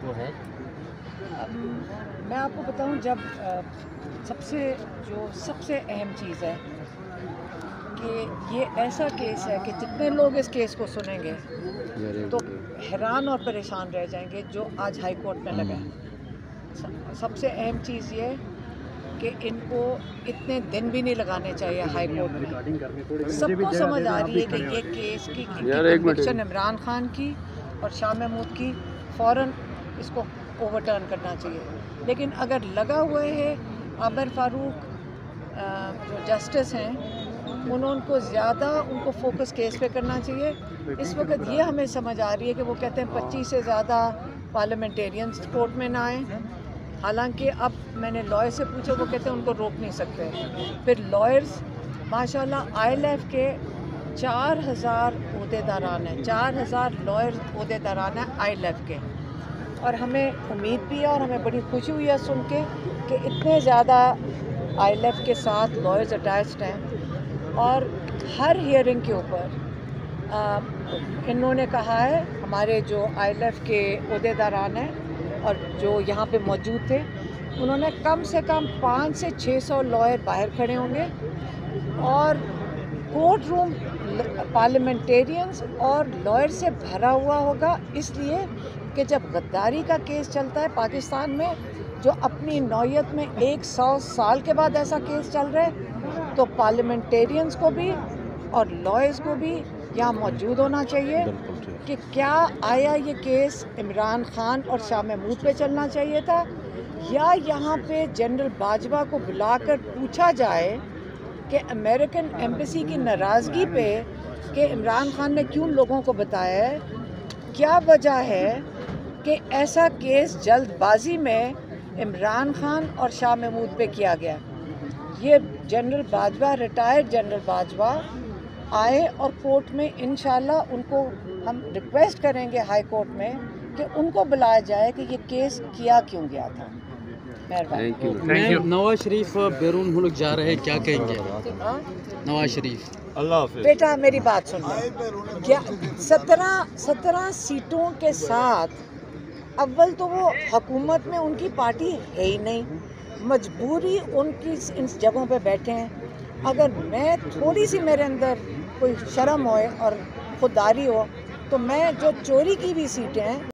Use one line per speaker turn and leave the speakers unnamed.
वो है?
मैं आपको बताऊं, जब सबसे अहम चीज़ है कि ये ऐसा केस है कि जितने लोग इस केस को सुनेंगे तो हैरान और परेशान रह जाएंगे जो आज हाई कोर्ट में लगा है। सबसे अहम चीज़ ये कि इनको इतने दिन भी नहीं लगाने चाहिए हाई कोर्ट में। सबको समझ आ रही है कि ये केस की कन्विक्शन इमरान खान की और शाह महमूद की फ़ौरन इसको ओवरटर्न करना चाहिए। लेकिन अगर लगा हुआ है आमिर फ़ारूक जो जस्टिस हैं, उनको ज़्यादा उनको फोकस केस पे करना चाहिए। इस वक्त ये हमें समझ आ रही है कि वो कहते हैं 25 से ज़्यादा पार्लियामेंटेरियंस कोर्ट में ना आए। हालांकि अब मैंने लॉयर से पूछा, वो कहते हैं उनको रोक नहीं सकते। फिर लॉयर्स माशाल्लाह ILF के 4000 अहदेदारान हैं, 4000 लॉयर अहदेदारान हैं ILF के। और हमें उम्मीद भी है और हमें बड़ी खुशी हुई है सुन के कि इतने ज़्यादा ILF के साथ लॉयर्स अटैच्ड हैं। और हर हियरिंग के ऊपर इन्होंने कहा है, हमारे जो ILF के अहदेदारान हैं और जो यहाँ पे मौजूद थे, उन्होंने कम से कम 500 से 600 लॉयर बाहर खड़े होंगे और कोर्ट रूम पार्लियामेंटेरियंस और लॉयर से भरा हुआ होगा। इसलिए कि जब गद्दारी का केस चलता है पाकिस्तान में, जो अपनी नौयत में 100 साल के बाद ऐसा केस चल रहा है, तो पार्लियामेंटेरियंस को भी और लॉयर्स को भी यहाँ मौजूद होना चाहिए कि क्या आया ये केस इमरान खान और शाह महमूद पे चलना चाहिए था, या यहाँ पे जनरल बाजवा को बुलाकर पूछा जाए कि अमेरिकन एम्बेसी की नाराज़गी पे कि इमरान खान ने क्यों लोगों को बताया है, क्या वजह है कि ऐसा केस जल्दबाजी में इमरान खान और शाह महमूद पे किया गया। ये general Bajwa, retired general Bajwa आए और कोर्ट में इंशाल्लाह उनको हम रिक्वेस्ट करेंगे हाई कोर्ट में कि उनको बुलाया जाए कि ये केस किया क्यों गया था।
मेहरबानी।
नवाज शरीफ बैरून मुल्क जा रहे हैं, क्या कहेंगे? नवाज शरीफ,
अल्लाह हाफ़िज़।
बेटा मेरी बात सुन लो, क्या 17 सीटों के साथ अव्वल तो वो हुकूमत में उनकी पार्टी है ही नहीं, मजबूरी उनकी इन जगहों पे बैठे हैं। अगर मैं थोड़ी सी मेरे अंदर कोई शर्म होए और खुददारी हो, तो मैं जो चोरी की हुई सीटें हैं